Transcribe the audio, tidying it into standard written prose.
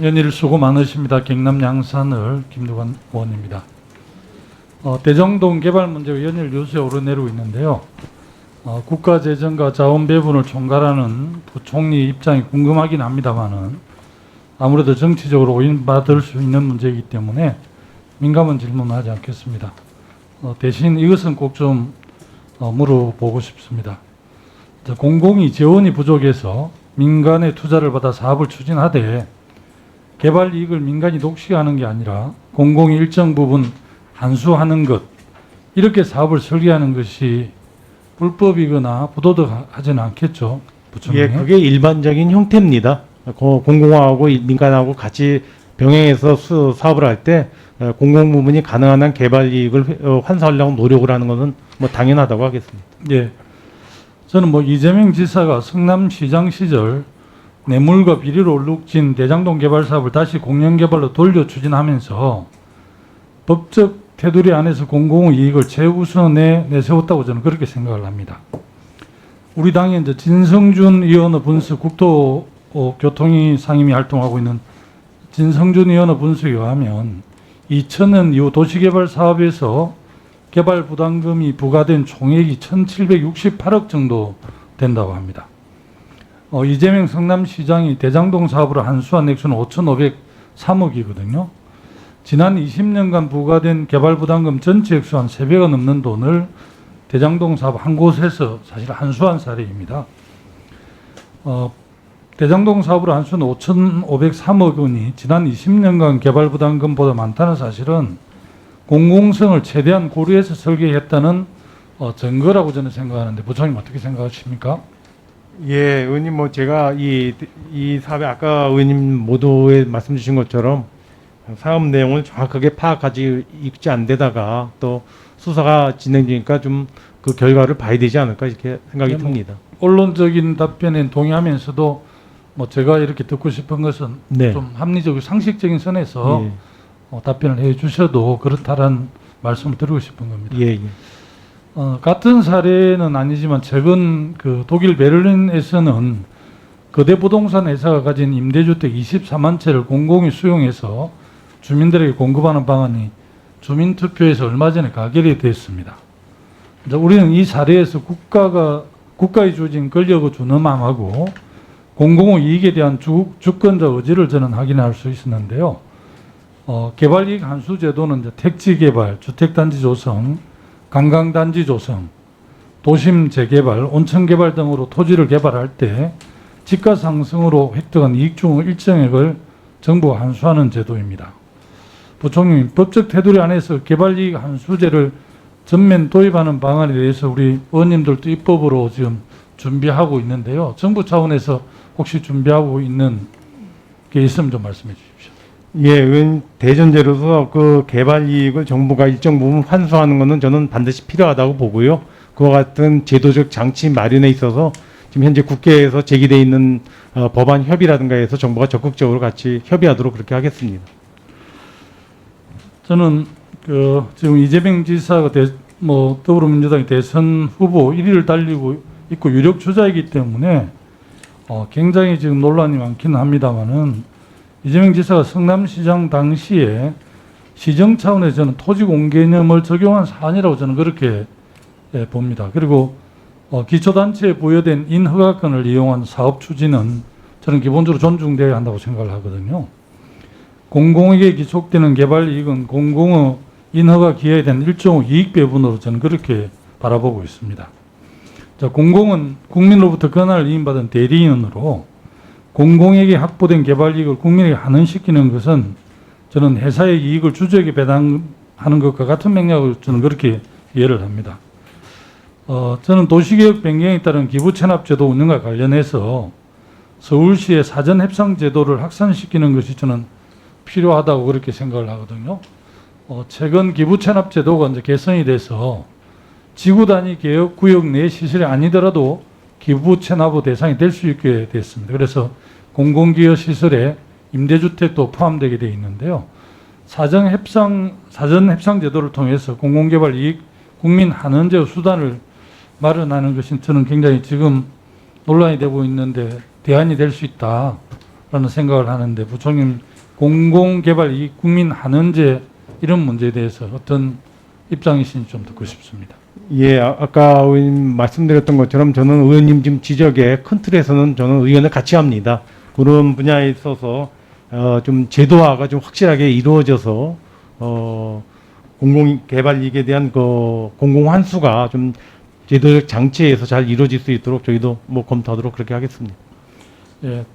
연일 수고 많으십니다. 경남 양산을 김두관 의원입니다. 대정동 개발 문제가 연일 뉴스에 오르내리고 있는데요. 국가재정과 자원배분을 총괄하는 부총리 입장이 궁금하긴 합니다만은 아무래도 정치적으로 오인받을 수 있는 문제이기 때문에 민감한 질문은 하지 않겠습니다. 대신 이것은 꼭 좀 물어보고 싶습니다. 공공이 재원이 부족해서 민간의 투자를 받아 사업을 추진하되 개발 이익을 민간이 독식하는 게 아니라 공공이 일정 부분 한수하는 것, 이렇게 사업을 설계하는 것이 불법이거나 부도덕하지는 않겠죠, 부총리? 예, 그게 일반적인 형태입니다. 공공하고 민간하고 같이 병행해서 사업을 할 때 공공 부분이 가능한 한 개발 이익을 환수하려고 노력을 하는 것은 뭐 당연하다고 하겠습니다. 예, 저는 이재명 지사가 성남시장 시절 뇌물과 비리로 얼룩진 대장동 개발 사업을 다시 공영개발로 돌려 추진하면서 법적 테두리 안에서 공공의 이익을 최우선에 내세웠다고 저는 그렇게 생각을 합니다. 우리 당의 이제 진성준 의원의 분석, 국토교통위 상임위 활동하고 있는 진성준 의원의 분석에 의하면 2000년 이후 도시개발 사업에서 개발 부담금이 부과된 총액이 1768억 정도 된다고 합니다. 이재명 성남시장이 대장동 사업으로 한수한 액수는 5,503억이거든요. 지난 20년간 부과된 개발 부담금 전체 액수 한 3배가 넘는 돈을 대장동 사업 한 곳에서 사실 한수한 사례입니다. 대장동 사업으로 한수한 5,503억 원이 지난 20년간 개발 부담금보다 많다는 사실은 공공성을 최대한 고려해서 설계했다는 증거라고 저는 생각하는데 부총님 어떻게 생각하십니까? 예, 의원님 제가 이 사업에 아까 의원님 모두에 말씀 주신 것처럼 사업 내용을 정확하게 파악하지 있지 않되다가 또 수사가 진행되니까 좀 그 결과를 봐야 되지 않을까 이렇게 생각이 듭니다. 언론적인 답변에 동의하면서도 제가 이렇게 듣고 싶은 것은 네. 좀 합리적이고 상식적인 선에서 예. 답변을 해 주셔도 그렇다라는 말씀을 드리고 싶은 겁니다. 예, 예. 같은 사례는 아니지만 최근 그 독일 베를린에서는 거대 부동산 회사가 가진 임대주택 24만 채를 공공이 수용해서 주민들에게 공급하는 방안이 주민투표에서 얼마 전에 가결이 됐습니다. 우리는 이 사례에서 국가의 주어진 권력의 준엄함하고 공공의 이익에 대한 주권자 의지를 저는 확인할 수 있었는데요. 개발이익 한수 제도는 이제 택지 개발, 주택단지 조성, 관광단지 조성, 도심 재개발, 온천 개발 등으로 토지를 개발할 때 지가 상승으로 획득한 이익 중 일정액을 정부가 한수하는 제도입니다. 부총리, 법적 테두리 안에서 개발이익 한수제를 전면 도입하는 방안에 대해서 우리 의원님들도 입법으로 지금 준비하고 있는데요. 정부 차원에서 혹시 준비하고 있는 게 있으면 좀 말씀해 주십시오. 예, 의원 대전제로서 그 개발 이익을 정부가 일정 부분 환수하는 것은 저는 반드시 필요하다고 보고요. 그와 같은 제도적 장치 마련에 있어서 지금 현재 국회에서 제기되어 있는 법안 협의라든가 해서 정부가 적극적으로 같이 협의하도록 그렇게 하겠습니다. 저는 지금 이재명 지사가 더불어민주당의 대선 후보 1위를 달리고 있고 유력 주자이기 때문에 굉장히 지금 논란이 많기는 합니다만은 이재명 지사가 성남시장 당시에 시정 차원에서 저는 토지공개념을 적용한 사안이라고 저는 그렇게 봅니다. 그리고 기초단체에 부여된 인허가권을 이용한 사업 추진은 저는 기본적으로 존중되어야 한다고 생각을 하거든요. 공공에게 기속되는 개발 이익은 공공의 인허가 기회에 대한 일종의 이익 배분으로 저는 그렇게 바라보고 있습니다. 공공은 국민으로부터 권한을 위임받은 대리인으로 공공에게 확보된 개발 이익을 국민에게 환원시키는 것은 저는 회사의 이익을 주주에게 배당하는 것과 같은 맥락으로 저는 그렇게 이해를 합니다. 저는 도시개혁 변경에 따른 기부채납제도 운영과 관련해서 서울시의 사전협상제도를 확산시키는 것이 저는 필요하다고 그렇게 생각을 하거든요. 최근 기부채납제도가 이제 개선이 돼서 지구단위 개혁구역 내 시설이 아니더라도 기부채납의 대상이 될 수 있게 됐습니다. 그래서 공공기여 시설에 임대주택도 포함되게 되어 있는데요. 사전협상 제도를 통해서 공공개발 이익 국민 환원제 수단을 마련하는 것이 저는 굉장히 지금 논란이 되고 있는데 대안이 될 수 있다라는 생각을 하는데 부총님 공공개발 이익 국민 한원제 이런 문제에 대해서 어떤 입장이신지 좀 듣고 싶습니다. 예, 아까 의원님 말씀드렸던 것처럼 저는 의원님 지금 지적에 큰 틀에서는 저는 의견을 같이 합니다. 그런 분야에 있어서 좀 제도화가 좀 확실하게 이루어져서 공공개발 이익에 대한 그 공공환수가 좀 제도적 장치에서 잘 이루어질 수 있도록 저희도 뭐 검토하도록 그렇게 하겠습니다. 예,